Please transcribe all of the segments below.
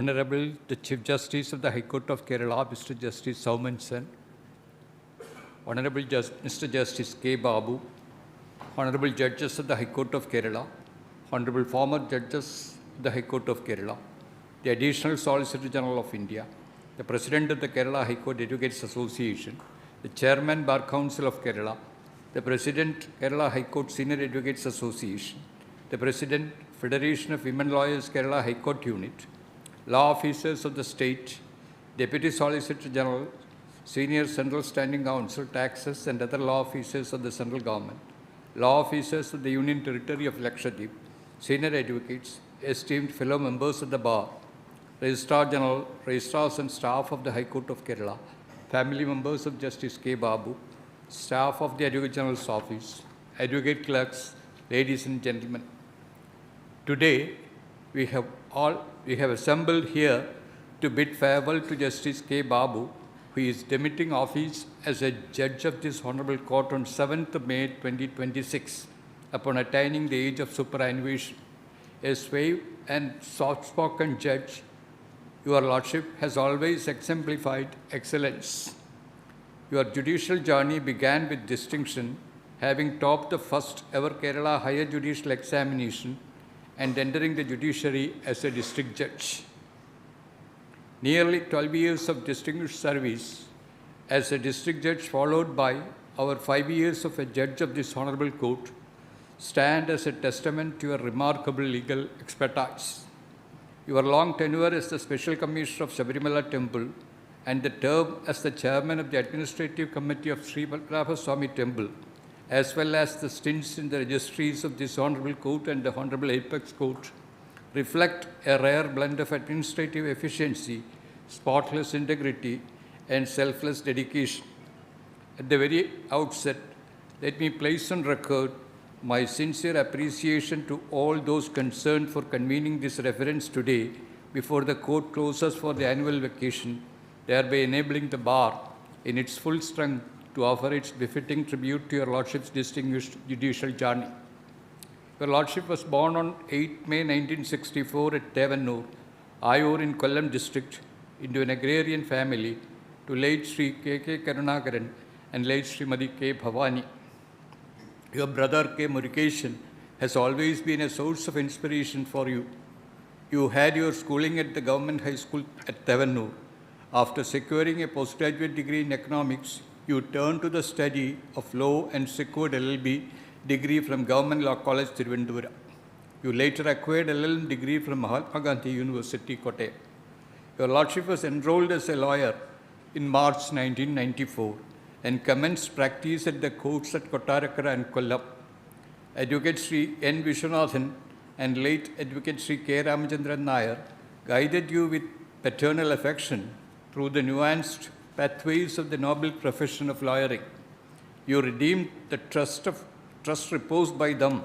Honourable, the Chief Justice of the High Court of Kerala, Mr. Justice Saumansan, Honourable Mr. Justice K. Babu, Honourable Judges of the High Court of Kerala, Honourable former Judges of the High Court of Kerala, the Additional Solicitor General of India, the President of the Kerala High Court Advocates Association, the Chairman Bar Council of Kerala, the President Kerala High Court Senior Advocates Association, the President Federation of Women Lawyers Kerala High Court Unit, law officers of the state, Deputy Solicitor General, Senior Central Standing Council, taxes and other law officers of the central government, law officers of the Union Territory of Lakshadweep, senior advocates, esteemed fellow members of the bar, Registrar General, registrars and staff of the High Court of Kerala, family members of Justice K. Babu, staff of the Advocate General's office, advocate clerks, ladies and gentlemen. Today, we have assembled here to bid farewell to Justice K. Babu, who is demitting office as a judge of this Honourable Court on 7th May 2026 upon attaining the age of superannuation. A suave and soft-spoken judge, Your Lordship has always exemplified excellence. Your judicial journey began with distinction, having topped the first ever Kerala Higher Judicial Examination and entering the judiciary as a district judge. Nearly 12 years of distinguished service as a district judge, followed by our 5 years of a judge of this Honourable Court, stand as a testament to your remarkable legal expertise. Your long tenure as the Special Commissioner of Sabarimala Temple and the term as the Chairman of the Administrative Committee of Sri Padmanabha Swami Temple, as well as the stints in the registries of this Honourable Court and the Honourable Apex Court, reflect a rare blend of administrative efficiency, spotless integrity, and selfless dedication. At the very outset, let me place on record my sincere appreciation to all those concerned for convening this reference today before the court closes for the annual vacation, thereby enabling the bar in its full strength to offer its befitting tribute to Your Lordship's distinguished judicial journey. Your Lordship was born on 8 May 1964 at Tevannur, Ayur in Kollam district, into an agrarian family to late Sri K.K. Karunakaran and late Srimati K. Bhavani. Your brother K. Murukeshan has always been a source of inspiration for you. You had your schooling at the Government High School at Tevannur. After securing a postgraduate degree in economics, you turned to the study of law and secured LLB degree from Government Law College, Tiruvandhuram. You later acquired LLM degree from Mahatma Gandhi University, Kottayam. Your Lordship was enrolled as a lawyer in March 1994 and commenced practice at the courts at Kottarakara and Kollam. Advocate Sri N. Vishwanathan and late Advocate Sri K. Ramachandran Nair guided you with paternal affection through the nuanced pathways of the noble profession of lawyering. You redeemed the trust reposed by them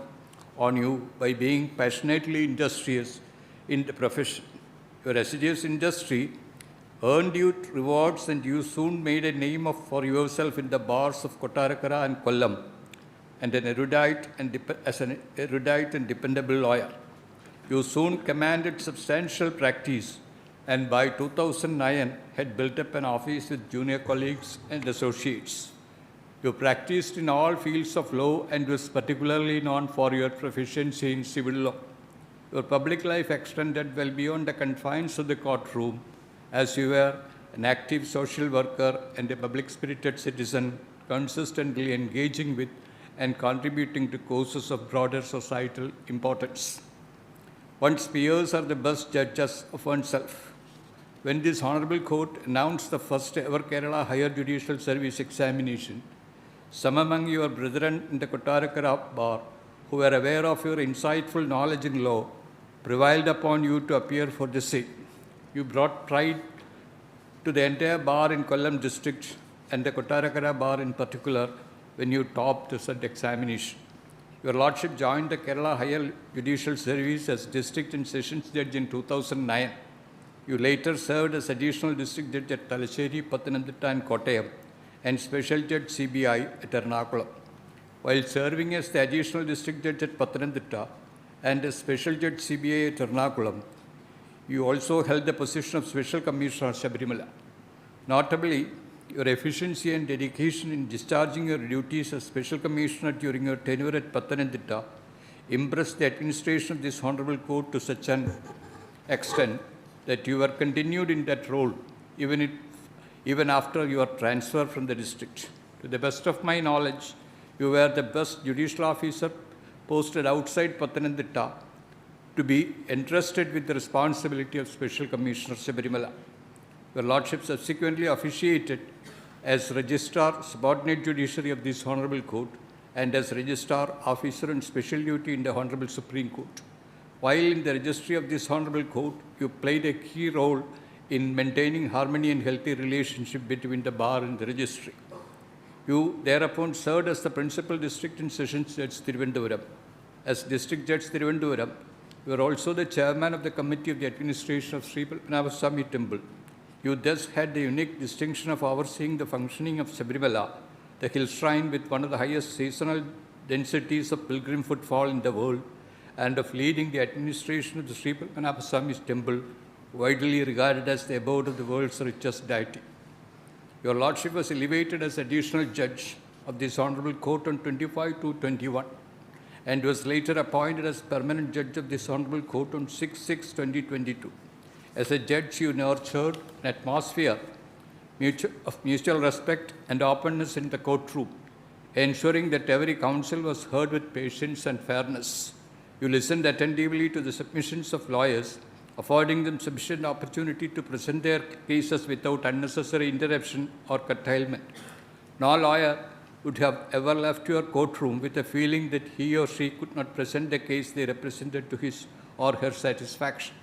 on you by being passionately industrious in the profession. Your assiduous industry earned you rewards, and you soon made a name for yourself in the bars of Kottarakara and Kollam, and as an erudite and dependable lawyer. You soon commanded substantial practice, and by 2009 had built up an office with junior colleagues and associates. You practiced in all fields of law and was particularly known for your proficiency in civil law. Your public life extended well beyond the confines of the courtroom, as you were an active social worker and a public-spirited citizen, consistently engaging with and contributing to causes of broader societal importance. One's peers are the best judges of oneself. When this Honourable Court announced the first ever Kerala Higher Judicial Service Examination, some among your brethren in the Kottarakara bar, who were aware of your insightful knowledge in law, prevailed upon you to appear for the same. You brought pride to the entire bar in Kollam district and the Kottarakara bar in particular when you topped the said examination. Your Lordship joined the Kerala Higher Judicial Service as District and Sessions Judge in 2009. You later served as Additional District Judge at Talasheri, Pathanamthitta and Kottayam and Special Judge CBI at Ernakulam. While serving as the Additional District Judge at Pathanamthitta and as Special Judge CBI at Ernakulam, You also held the position of Special Commissioner Sabarimala. Notably, your efficiency and dedication in discharging your duties as Special Commissioner during your tenure at Pathanamthitta impressed the administration of this Honourable Court to such an extent that you were continued in that role even after your transfer from the district. To the best of my knowledge, you were the best judicial officer posted outside Pathanamthitta to be entrusted with the responsibility of Special Commissioner Sabarimala. Your Lordship subsequently officiated as Registrar, Subordinate Judiciary of this Honourable Court and as Registrar, Officer on Special Duty in the Honourable Supreme Court. While in the registry of this Honourable Court, you played a key role in maintaining harmony and healthy relationship between the bar and the registry. You thereupon served as the Principal District and Sessions Judge Thiruvananthapuram. As District Judge Thiruvananthapuram, you are also the Chairman of the Committee of the Administration of Sri Padmanabhaswamy Temple. You thus had the unique distinction of overseeing the functioning of Sabarimala, the hill shrine with one of the highest seasonal densities of pilgrim footfall in the world, and of leading the administration of the Sri Padmanabhaswamy Temple, widely regarded as the abode of the world's richest deity. Your Lordship was elevated as additional judge of this Honourable Court on 25/2/21 and was later appointed as permanent judge of this Honourable Court on 6/6/2022. As a judge, you nurtured an atmosphere of mutual respect and openness in the courtroom, ensuring that every counsel was heard with patience and fairness. You listened attentively to the submissions of lawyers, affording them sufficient opportunity to present their cases without unnecessary interruption or curtailment. No lawyer would have ever left your courtroom with a feeling that he or she could not present the case they represented to his or her satisfaction.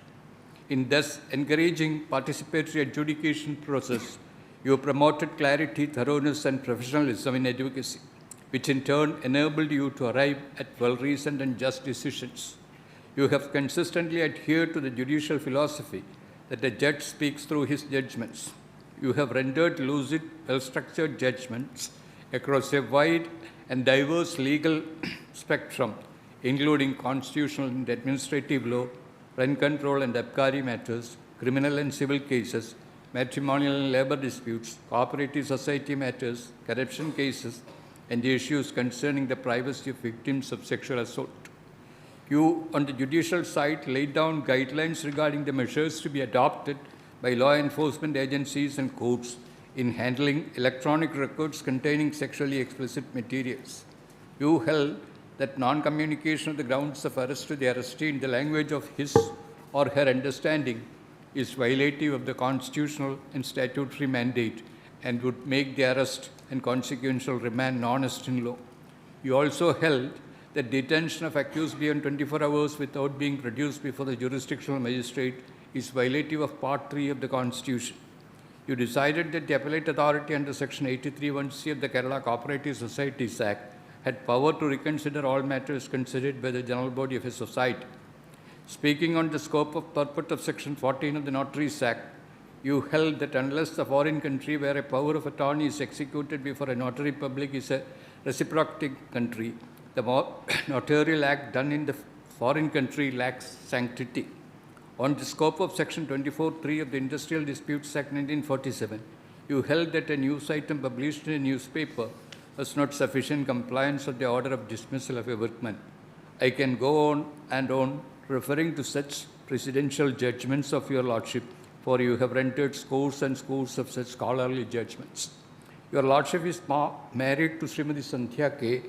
In thus encouraging participatory adjudication process, you promoted clarity, thoroughness, and professionalism in advocacy, which in turn enabled you to arrive at well-reasoned and just decisions. You have consistently adhered to the judicial philosophy that the judge speaks through his judgments. You have rendered lucid, well-structured judgments across a wide and diverse legal spectrum, including constitutional and administrative law, rent control and abkari matters, criminal and civil cases, matrimonial and labor disputes, cooperative society matters, corruption cases, and issues concerning the privacy of victims of sexual assault. You, on the judicial side, laid down guidelines regarding the measures to be adopted by law enforcement agencies and courts in handling electronic records containing sexually explicit materials. You held that non-communication of the grounds of arrest to the arrestee in the language of his or her understanding is violative of the constitutional and statutory mandate and would make the arrest and consequential remand non-est in law. You also held that detention of accused beyond 24 hours without being produced before the jurisdictional magistrate is violative of Part 3 of the Constitution. You decided that the appellate authority under Section 83(1)(c) of the Kerala Cooperative Societies Act had power to reconsider all matters considered by the general body of a society. Speaking on the scope of purport of Section 14 of the Notaries Act, you held that unless the foreign country where a power of attorney is executed before a notary public is a reciprocating country, the notarial act done in the foreign country lacks sanctity. On the scope of Section 24(3) of the Industrial Disputes Act 1947, you held that a news item published in a newspaper was not sufficient compliance of the order of dismissal of a workman. I can go on and on referring to such presidential judgments of your Lordship, for you have rendered scores and scores of such scholarly judgments. Your Lordship is married to Srimati Sandhya K.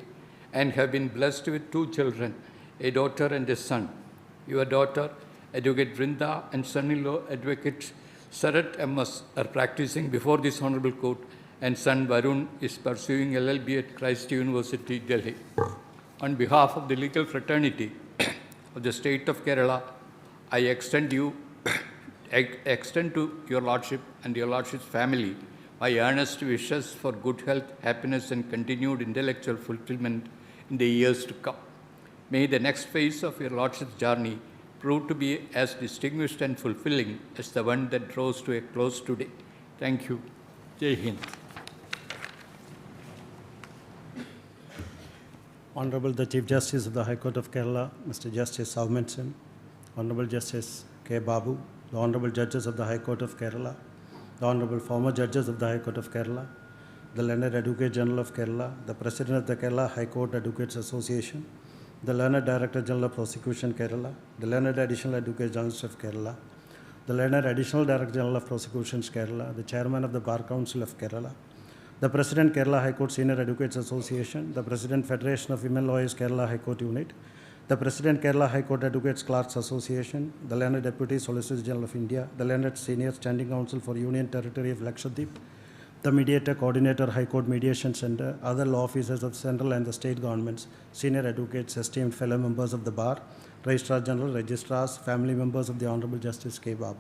and have been blessed with 2 children, a daughter and a son. Your daughter, Advocate Vrinda, and son-in-law, Advocate Sarat M.S., are practicing before this Honourable Court, and son Varun is pursuing LLB at Christ University, Delhi. On behalf of the legal fraternity of the state of Kerala, I extend to your Lordship and your Lordship's family my earnest wishes for good health, happiness, and continued intellectual fulfillment in the years to come. May the next phase of your Lordship's journey prove to be as distinguished and fulfilling as the one that draws to a close today. Thank you. Jai Hind. Honourable the Chief Justice of the High Court of Kerala, Mr. Justice Saumenson, Honourable Justice K. Babu, the Honourable Judges of the High Court of Kerala, the Honourable former Judges of the High Court of Kerala, the Learned Advocate General of Kerala, the President of the Kerala High Court Advocates Association, the Learned Director General of Prosecution Kerala, the Learned Additional Advocate General of Kerala, the Learned Additional Director General of Prosecutions Kerala, the Chairman of the Bar Council of Kerala, the President Kerala High Court Senior Advocates Association, the President Federation of Women Lawyers Kerala High Court Unit, the President Kerala High Court Advocates Clerks Association, the Learned Deputy Solicitor General of India, the Learned Senior Standing Counsel for Union Territory of Lakshadweep, the Mediator Coordinator High Court Mediation Center, other law officers of central and the state governments, senior advocates, esteemed fellow members of the bar, Registrar General, registrars, family members of the Honourable Justice K. Babu,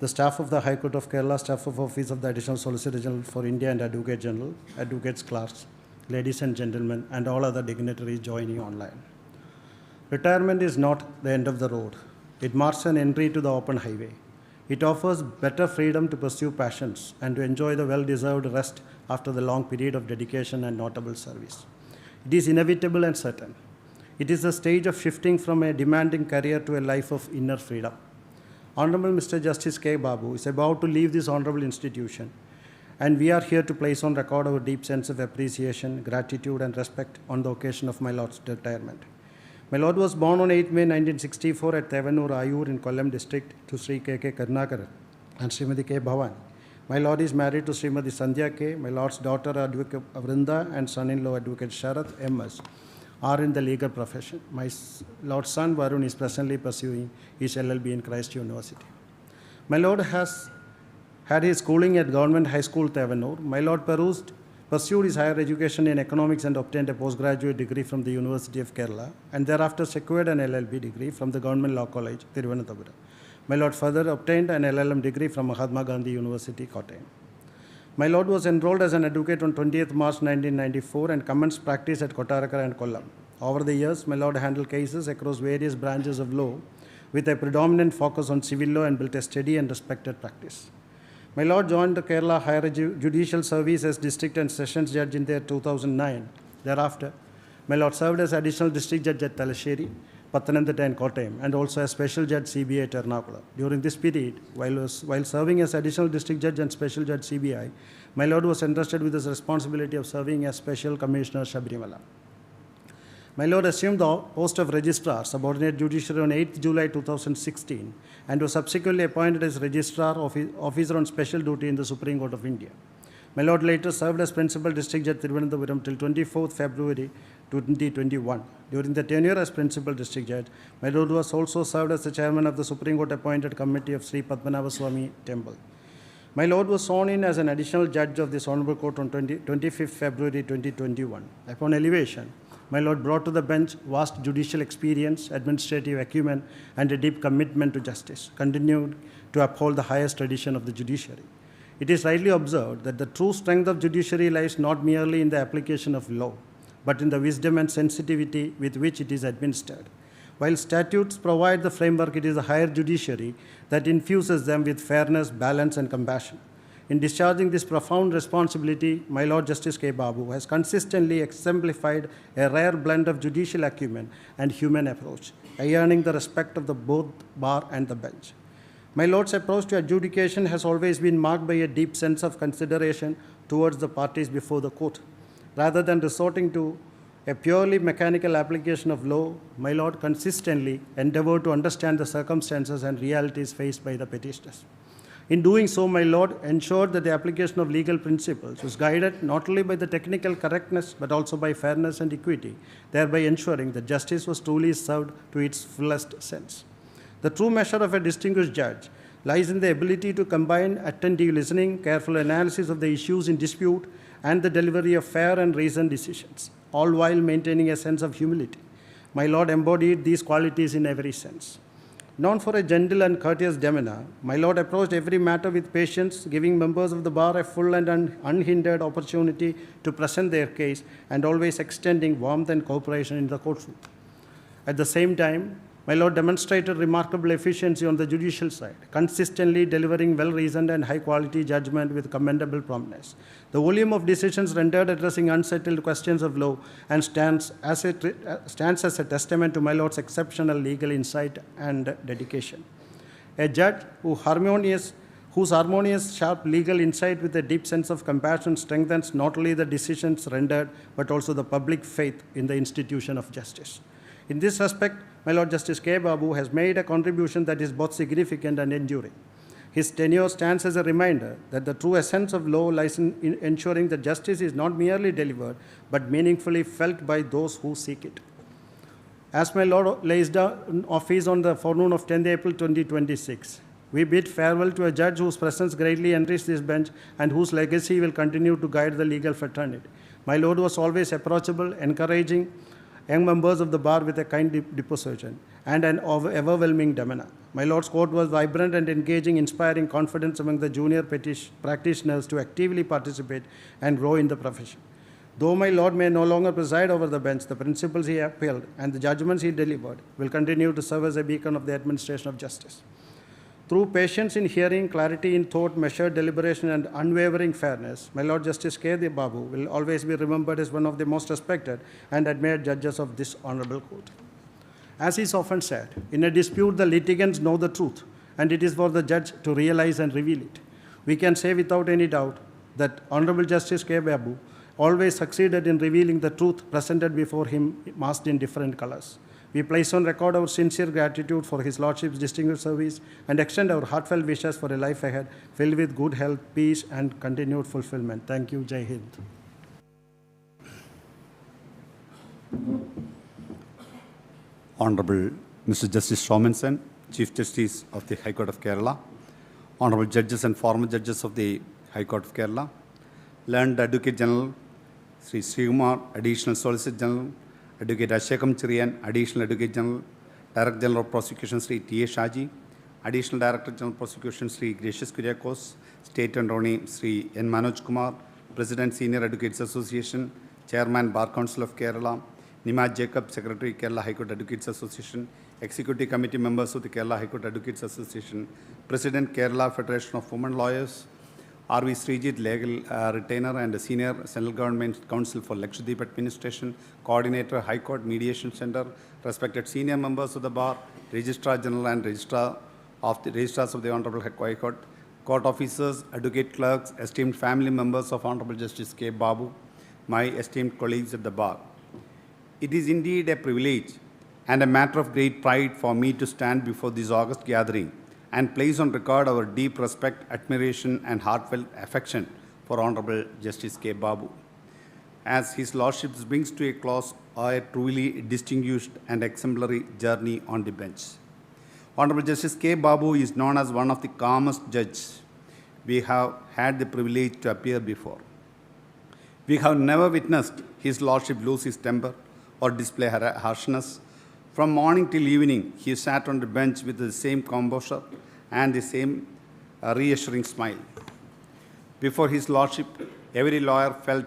the staff of the High Court of Kerala, staff of Office of the Additional Solicitor General for India and Advocate General, advocates, clerks, ladies and gentlemen, and all other dignitaries joining online. Retirement is not the end of the road. It marks an entry to the open highway. It offers better freedom to pursue passions and to enjoy the well-deserved rest after the long period of dedication and notable service. It is inevitable and certain. It is a stage of shifting from a demanding career to a life of inner freedom. Honourable Mr. Justice K. Babu is about to leave this honourable institution, and we are here to place on record our deep sense of appreciation, gratitude, and respect on the occasion of my Lord's retirement. My Lord was born on 8 May 1964 at Tevanur, Ayur in Kollam district to Sri K.K. Karnakaran and Srimati K. Bhavan. My Lord is married to Srimati Sandhya K. My Lord's daughter Advocate Vrinda and son-in-law Advocate Sharath M.S. are in the legal profession. My Lord's son Varun is presently pursuing his LLB in Christ University. My Lord has had his schooling at Government High School, Tevanur. My Lord pursued his higher education in economics and obtained a postgraduate degree from the University of Kerala, and thereafter secured an LLB degree from the Government Law College, Thiruvananthapuram. My Lord further obtained an LLM degree from Mahatma Gandhi University, Kottayam. My Lord was enrolled as an advocate on 20th March 1994 and commenced practice at Kottarakara and Kollam. Over the years, my Lord handled cases across various branches of law with a predominant focus on civil law and built a steady and respected practice. My Lord joined the Kerala Higher Judicial Service as District and Sessions Judge in the year 2009. Thereafter, my Lord served as Additional District Judge at Talasheri, Pathanamthitta and Kottayam, and also as Special Judge CBI at Ernakulam. During this period, while serving as Additional District Judge and Special Judge CBI, my Lord was entrusted with the responsibility of serving as Special Commissioner Shabarimala. My Lord assumed the post of Registrar, Subordinate Judiciary on 8th July 2016 and was subsequently appointed as Registrar Officer on Special Duty in the Supreme Court of India. My Lord later served as Principal District Judge Thiruvananthapuram till 24th February 2021. During the tenure as Principal District Judge, my Lord was also served as the Chairman of the Supreme Court appointed Committee of Sri Padmanabha Swami Temple. My Lord was sworn in as an additional judge of this Honourable Court on 25th February 2021. Upon elevation, my Lord brought to the bench vast judicial experience, administrative acumen, and a deep commitment to justice, continued to uphold the highest tradition of the judiciary. It is rightly observed that the true strength of judiciary lies not merely in the application of law, but in the wisdom and sensitivity with which it is administered. While statutes provide the framework, it is the higher judiciary that infuses them with fairness, balance, and compassion. In discharging this profound responsibility, my Lord Justice K. Babu has consistently exemplified a rare blend of judicial acumen and human approach, earning the respect of the both bar and the bench. My Lord's approach to adjudication has always been marked by a deep sense of consideration towards the parties before the court. Rather than resorting to a purely mechanical application of law, my Lord consistently endeavored to understand the circumstances and realities faced by the petitioners. In doing so, my Lord ensured that the application of legal principles was guided not only by the technical correctness but also by fairness and equity, thereby ensuring that justice was truly served to its fullest sense. The true measure of a distinguished judge lies in the ability to combine attentive listening, careful analysis of the issues in dispute, and the delivery of fair and reasoned decisions, all while maintaining a sense of humility. My Lord embodied these qualities in every sense. Known for a gentle and courteous demeanor, my Lord approached every matter with patience, giving members of the bar a full and unhindered opportunity to present their case and always extending warmth and cooperation in the courtroom. At the same time, my Lord demonstrated remarkable efficiency on the judicial side, consistently delivering well-reasoned and high-quality judgment with commendable promptness. The volume of decisions rendered addressing unsettled questions of law and stands as a testament to my Lord's exceptional legal insight and dedication. a judge whose harmonious, sharp legal insight with a deep sense of compassion strengthens not only the decisions rendered, but also the public faith in the institution of justice. In this respect, my Lord Justice K. Babu has made a contribution that is both significant and enduring. His tenure stands as a reminder that the true essence of law lies in ensuring that justice is not merely delivered, but meaningfully felt by those who seek it. As my Lord lays down office on the forenoon of 10th April 2026, we bid farewell to a judge whose presence greatly enriched this bench and whose legacy will continue to guide the legal fraternity. My Lord was always approachable, encouraging young members of the bar with a kind disposition and an overwhelming demeanor. My Lord's court was vibrant and engaging, inspiring confidence among the junior practitioners to actively participate and grow in the profession. Though my Lord may no longer preside over the bench, the principles he upheld and the judgments he delivered will continue to serve as a beacon of the administration of justice. Through patience in hearing, clarity in thought, measured deliberation, and unwavering fairness, my Lord Justice K. Babu will always be remembered as one of the most respected and admired judges of this honourable court. As is often said, in a dispute, the litigants know the truth, and it is for the judge to realize and reveal it. We can say without any doubt that Honourable Justice K. Babu always succeeded in revealing the truth presented before him, masked in different colours. We place on record our sincere gratitude for His Lordship's distinguished service and extend our heartfelt wishes for a life ahead filled with good health, peace, and continued fulfillment. Thank you. Jai Hind. Honourable Mr. Justice Somanson, Chief Justice of the High Court of Kerala, Honourable Judges and former Judges of the High Court of Kerala, Learned Advocate General Sri Srikumar, Additional Solicitor General, Advocate Ashekam Chirian, Additional Advocate General, Director General of Prosecution Sri T.A. Shaji, Additional Director General of Prosecution Sri Gracious Kyriakos, State Attorney Sri N. Manoj Kumar, President Senior Advocates Association, Chairman Bar Council of Kerala, Nima Jacob, Secretary Kerala High Court Advocates Association, Executive Committee members of the Kerala High Court Advocates Association, President Kerala Federation of Women Lawyers, R.V. Srijit, Legal Retainer and Senior Central Government Counsel for Lakshadweep Administration, Coordinator, High Court Mediation Center, respected senior members of the Bar, Registrar General and Registrars of the Honourable High Court, Court Officers, Advocate Clerks, esteemed family members of Honourable Justice K. Babu, my esteemed colleagues at the Bar. It is indeed a privilege and a matter of great pride for me to stand before this august gathering and place on record our deep respect, admiration, and heartfelt affection for Honourable Justice K. Babu. As His Lordship brings to a close a truly distinguished and exemplary journey on the bench. Honourable Justice K. Babu is known as one of the calmest judges we have had the privilege to appear before. We have never witnessed His Lordship lose his temper or display harshness. From morning till evening, he sat on the bench with the same composure and the same reassuring smile. Before His Lordship, every lawyer felt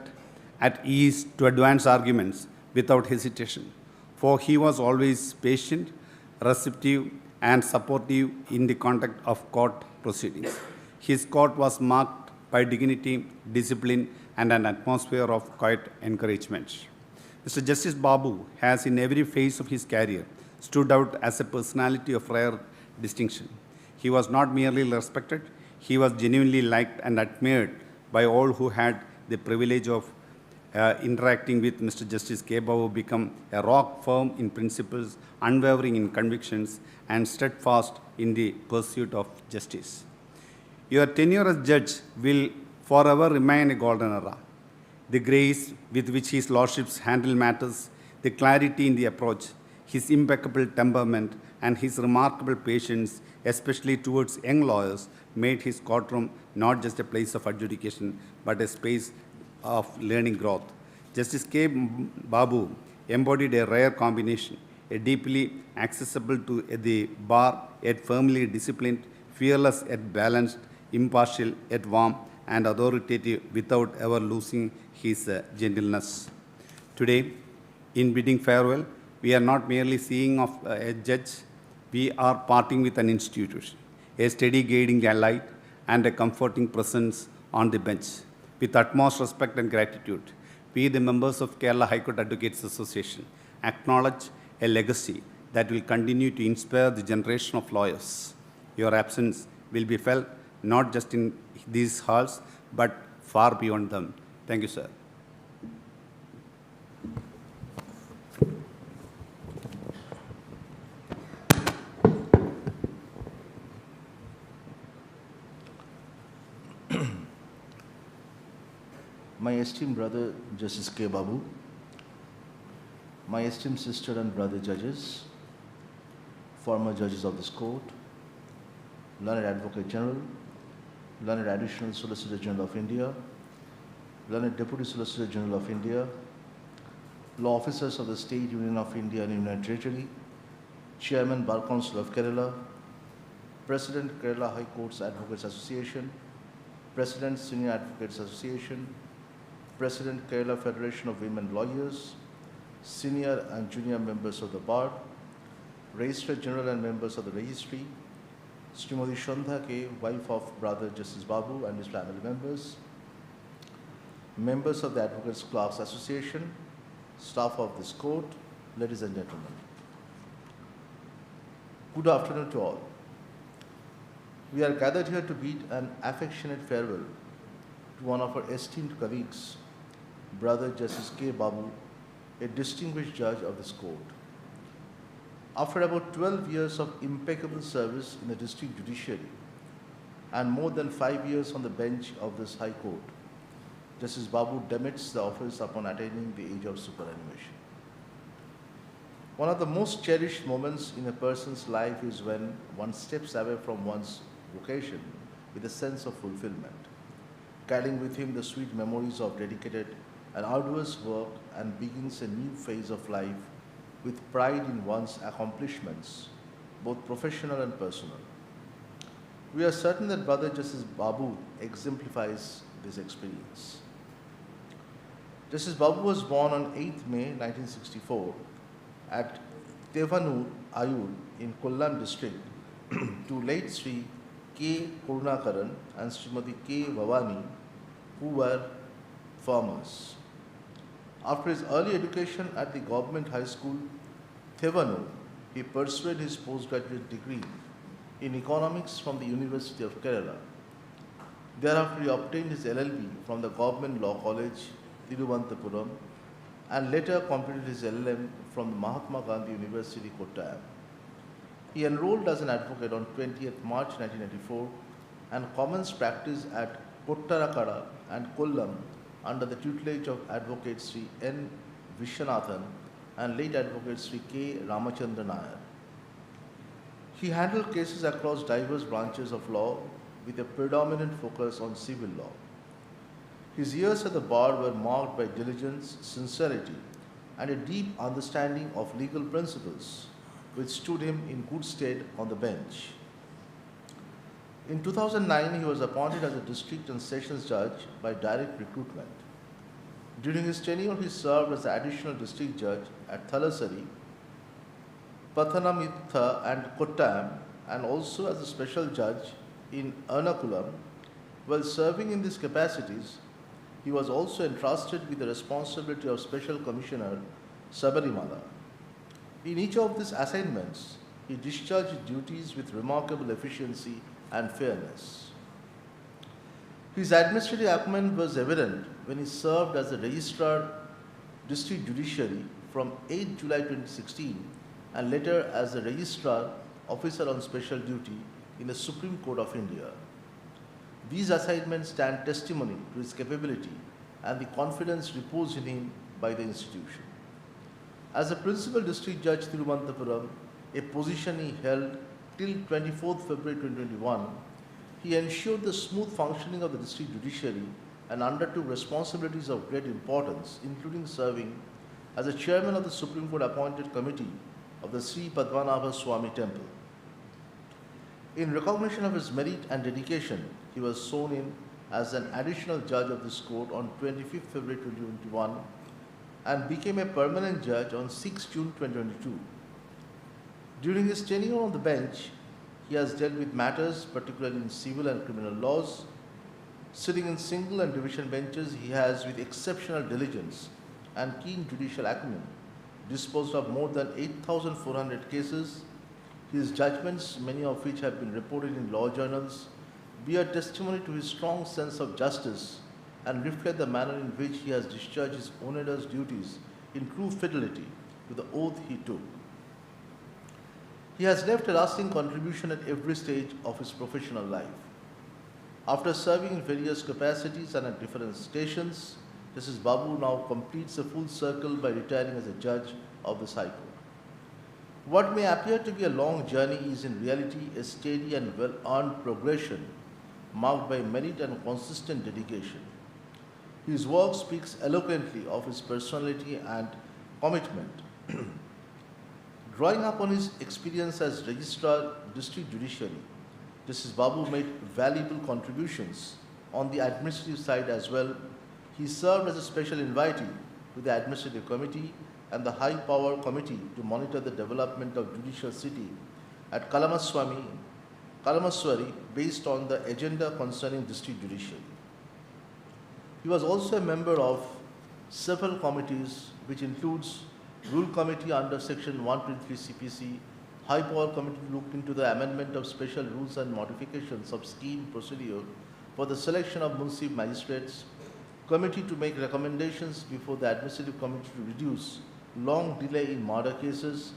at ease to advance arguments without hesitation, for he was always patient, receptive, and supportive in the conduct of court proceedings. His court was marked by dignity, discipline, and an atmosphere of quiet encouragement. Mr. Justice Babu has, in every phase of his career, stood out as a personality of rare distinction. He was not merely respected, he was genuinely liked and admired by all who had the privilege of interacting with Mr. Justice K. Babu, become a rock firm in principles, unwavering in convictions, and steadfast in the pursuit of justice. Your tenure as judge will forever remain a golden era. The grace with which His Lordships handle matters, the clarity in the approach, his impeccable temperament, and his remarkable patience, especially towards young lawyers, made his courtroom not just a place of adjudication, but a space of learning growth. Justice K. Babu embodied a rare combination, a deeply accessible to the bar, yet firmly disciplined, fearless yet balanced, impartial yet warm, and authoritative without ever losing his gentleness. Today, in bidding farewell, we are not merely seeing of a judge, we are parting with an institution, a steady guiding light and a comforting presence on the bench. With utmost respect and gratitude, we, the members of Kerala High Court Advocates Association, acknowledge a legacy that will continue to inspire the generation of lawyers Your absence will be felt not just in these halls, but far beyond them. Thank you, sir. My esteemed brother, Justice K. Babu, my esteemed sister and brother judges, former judges of this court, learned Advocate General, learned Additional Solicitor General of India, learned Deputy Solicitor General of India, law officers of the State Union of India and Union Territory, Chairman Bar Council of Kerala, President Kerala High Courts Advocates Association, President Senior Advocates Association, President Kerala Federation of Women Lawyers, senior and junior members of the Bar, Registrar General and members of the Registry, Srimati Shandha K., wife of Brother Justice Babu and his family members, members of the Advocates Clerks Association, staff of this court, ladies and gentlemen. Good afternoon to all. We are gathered here to bid an affectionate farewell to one of our esteemed colleagues, Brother Justice K. Babu, a distinguished judge of this court. After about 12 years of impeccable service in the district judiciary and more than 5 years on the bench of this High Court, Justice Babu demits the office upon attaining the age of superannuation. One of the most cherished moments in a person's life is when one steps away from one's vocation with a sense of fulfillment, carrying with him the sweet memories of dedicated and arduous work, and begins a new phase of life with pride in one's accomplishments, both professional and personal. We are certain that Brother Justice Babu exemplifies this experience. Justice Babu was born on 8th May 1964 at Tevanur, Ayur in Kollam district to late Sri K. Karunakaran and Srimati K. Bhavani, who were farmers. After his early education at the Government High School, Thevanur, he pursued his postgraduate degree in economics from the University of Kerala. Thereafter, he obtained his LLB from the Government Law College, Thiruvananthapuram, and later completed his LLM from the Mahatma Gandhi University, Kottayam. He enrolled as an advocate on 20th March 1994 and commenced practice at Kottarakada and Kollam under the tutelage of Advocate Sri N. Vishwanathan and late Advocate Sri K. Ramachandran Nair. He handled cases across diverse branches of law with a predominant focus on civil law. His years at the bar were marked by diligence, sincerity, and a deep understanding of legal principles, which stood him in good stead on the bench. In 2009, he was appointed as a district and sessions judge by direct recruitment. During his tenure, he served as the additional district judge at Thalassery, Pathanamitha and Kottayam, and also as a special judge in Ernakulam. While serving in these capacities, he was also entrusted with the responsibility of Special Commissioner Sabarimala. In each of these assignments, he discharged his duties with remarkable efficiency and fairness. His administrative acumen was evident when he served as the Registrar District Judiciary from 8 July 2016 and later as the Registrar Officer on Special Duty in the Supreme Court of India. These assignments stand testimony to his capability and the confidence reposed in him by the institution. As a Principal District Judge Thiruvananthapuram, a position he held till 24th February 2021, he ensured the smooth functioning of the district judiciary and undertook responsibilities of great importance, including serving as the chairman of the Supreme Court appointed committee of the Sri Padmanabha Swami Temple. In recognition of his merit and dedication, he was sworn in as an additional judge of this court on 25th February 2021 and became a permanent judge on 6 June 2022. During his tenure on the bench, he has dealt with matters particularly in civil and criminal laws. Sitting in single and division benches, he has, with exceptional diligence and keen judicial acumen, disposed of more than 8,400 cases. His judgments, many of which have been reported in law journals, bear testimony to his strong sense of justice and reflect the manner in which he has discharged his onerous duties in true fidelity to the oath he took. He has left a lasting contribution at every stage of his professional life. After serving in various capacities and at different stations, Justice Babu now completes a full circle by retiring as a judge of this High Court. What may appear to be a long journey is in reality a steady and well-earned progression marked by merit and consistent dedication. His work speaks eloquently of his personality and commitment. Drawing upon his experience as Registrar District Judiciary, Justice Babu made valuable contributions on the administrative side as well. He served as a special invitee to the Administrative Committee and the High Power Committee to monitor the development of Judicial City at Kalamaswari based on the agenda concerning District Judiciary. He was also a member of several committees, which includes Rule Committee under Section 123 CPC, High Power Committee looked into the amendment of special rules and modifications of scheme procedure for the selection of municipal magistrates, Committee to make recommendations before the Administrative Committee to reduce long delay in murder cases,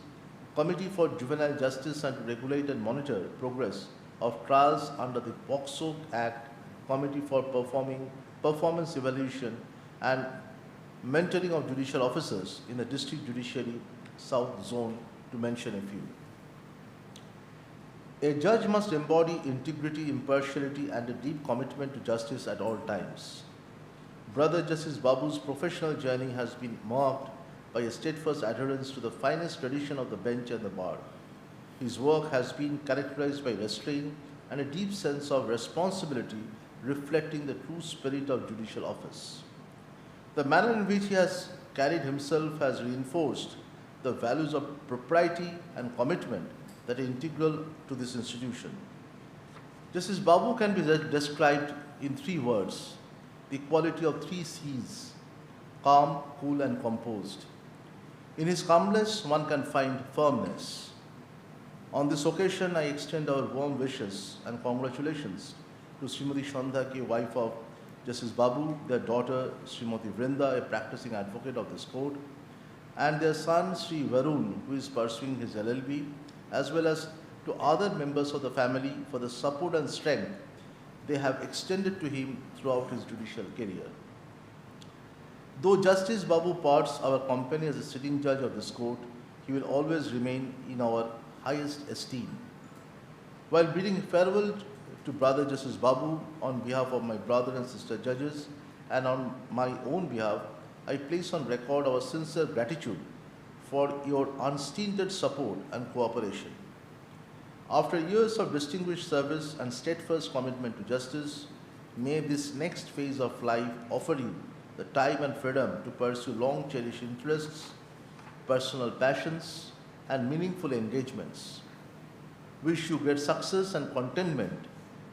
Committee for Juvenile Justice and to regulate and monitor progress of trials under the POCSO Act, Committee for Performance Evaluation and Mentoring of Judicial Officers in the District Judiciary South Zone, to mention a few. A judge must embody integrity, impartiality, and a deep commitment to justice at all times. Brother Justice Babu's professional journey has been marked by a steadfast adherence to the finest tradition of the bench and the bar. His work has been characterized by restraint and a deep sense of responsibility, reflecting the true spirit of judicial office. The manner in which he has carried himself has reinforced the values of propriety and commitment that are integral to this institution. Justice Babu can be described in 3 words: the quality of 3 C's: calm, cool, and composed. In his calmness, one can find firmness. On this occasion, I extend our warm wishes and congratulations to Srimati Shandha K, wife of Justice Babu, their daughter Srimati Vrinda, a practicing advocate of this court, and their son Sri Varun, who is pursuing his LLB, as well as to other members of the family for the support and strength they have extended to him throughout his judicial career. Though Justice Babu parts our company as a sitting judge of this court, he will always remain in our highest esteem. While bidding farewell to Brother Justice Babu on behalf of my brother and sister judges and on my own behalf, I place on record our sincere gratitude for your unstinted support and cooperation. After years of distinguished service and steadfast commitment to justice, may this next phase of life offer you the time and freedom to pursue long-cherished interests, personal passions, and meaningful engagements. Wish you great success and contentment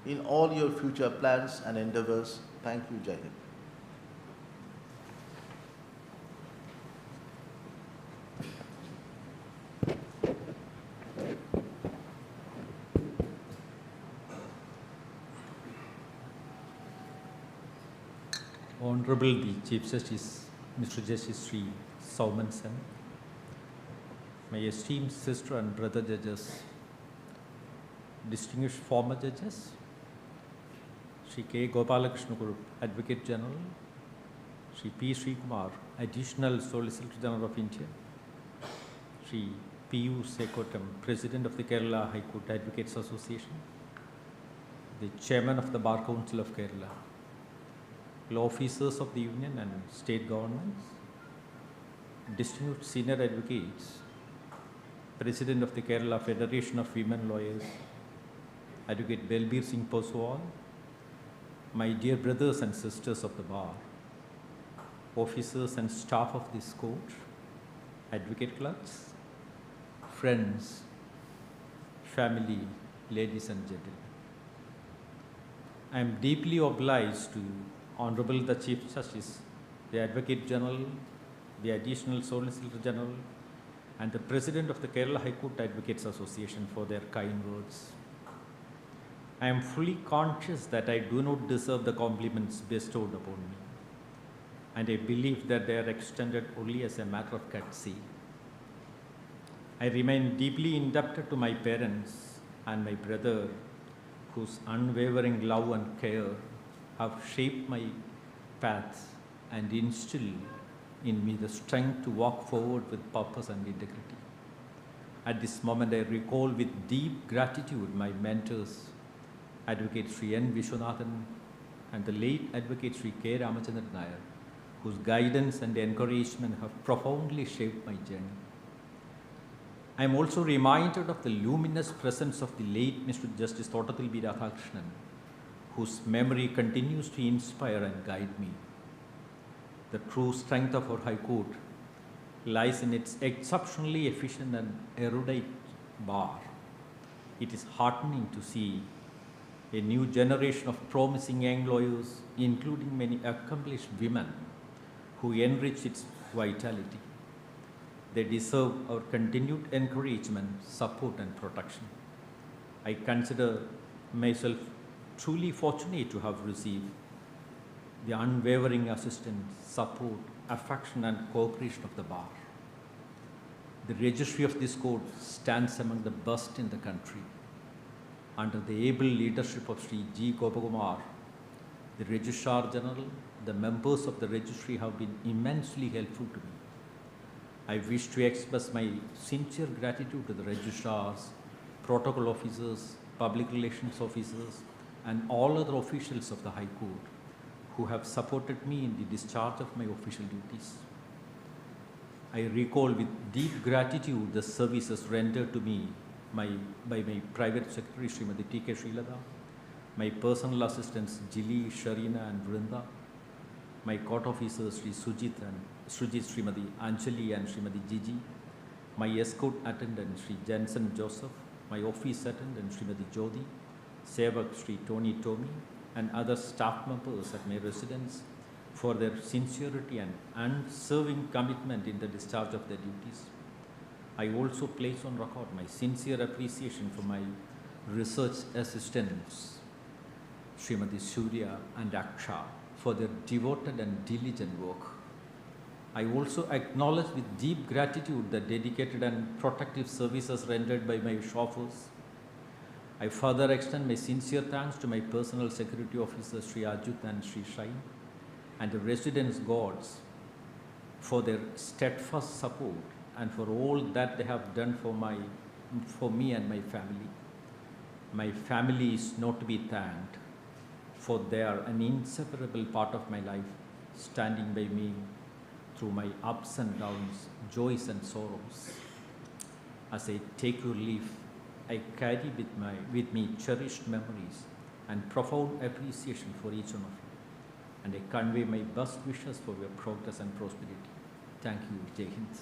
in all your future plans and endeavors. Thank you, Jai Hind. Honourable the Chief Justice, Mr. Justice Sri Saumansan, my esteemed sister and brother judges, distinguished former judges, Sri K. Gopalakrishna Guru, Advocate General, Sri P. Sri Kumar, Additional Solicitor General of India, Sri P. U. Sekotam, President of the Kerala High Court Advocates Association, the Chairman of the Bar Council of Kerala, law officers of the Union and state governments, distinguished senior advocates, President of the Kerala Federation of Women Lawyers, Advocate Belbir Singh Poswal, my dear brothers and sisters of the bar, officers and staff of this court, advocate clerks, friends, family, ladies and gentlemen. I am deeply obliged to Honourable the Chief Justice, the Advocate General, the Additional Solicitor General, and the President of the Kerala High Court Advocates Association for their kind words. I am fully conscious that I do not deserve the compliments bestowed upon me, and I believe that they are extended only as a matter of courtesy. I remain deeply indebted to my parents and my brother, whose unwavering love and care have shaped my path and instilled in me the strength to walk forward with purpose and integrity. At this moment, I recall with deep gratitude my mentors, Advocate Sri N. Vishwanathan and the late Advocate Sri K. Ramachandran Nair, whose guidance and encouragement have profoundly shaped my journey. I am also reminded of the luminous presence of the late Mr. Justice Thottathil B. Radhakrishnan, whose memory continues to inspire and guide me. The true strength of our High Court lies in its exceptionally efficient and erudite bar. It is heartening to see a new generation of promising young lawyers, including many accomplished women, who enrich its vitality. They deserve our continued encouragement, support, and protection. I consider myself truly fortunate to have received the unwavering assistance, support, affection, and cooperation of the bar. The registry of this court stands among the best in the country. Under the able leadership of Sri G. Gopakumar, the Registrar General, the members of the registry have been immensely helpful to me. I wish to express my sincere gratitude to the registrars, protocol officers, public relations officers, and all other officials of the High Court who have supported me in the discharge of my official duties. I recall with deep gratitude the services rendered to me by my private secretary, Srimati T.K. Srilada, my personal assistants, Jili, Sharina, and Vrinda, my court officers, Sri Sujit, Srimati Anjali, and Srimati Gigi, my escort attendant, Sri Jensen Joseph, my office attendant, Srimati Jodi, Sevak, Sri Tony Tomi, and other staff members at my residence for their sincerity and unswerving commitment in the discharge of their duties. I also place on record my sincere appreciation for my research assistants, Srimati Surya and Aksha, for their devoted and diligent work. I also acknowledge with deep gratitude the dedicated and protective services rendered by my chauffeurs. I further extend my sincere thanks to my personal security officers, Sri Ajut and Sri Shine, and the residence guards for their steadfast support and for all that they have done for me and my family. My family is not to be thanked, for they are an inseparable part of my life, standing by me through my ups and downs, joys and sorrows. As I take your leave, I carry with me cherished memories and profound appreciation for each one of you, and I convey my best wishes for your progress and prosperity. Thank you. Jai Hind.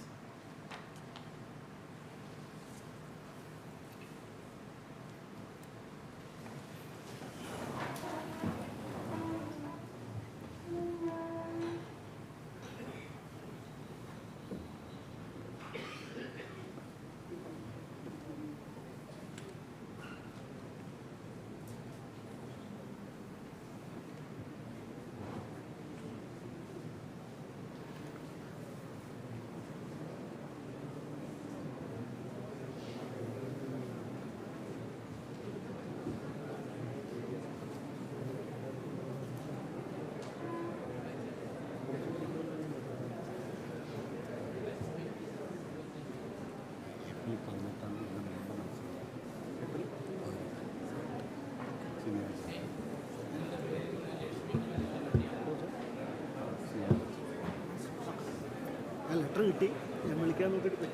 Letter കിട്ടി, ഞാൻ വിളിക്കാൻ നോക്കിയിട്ട്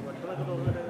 വട്ടറൊക്കെ തോന്നട്ടെ.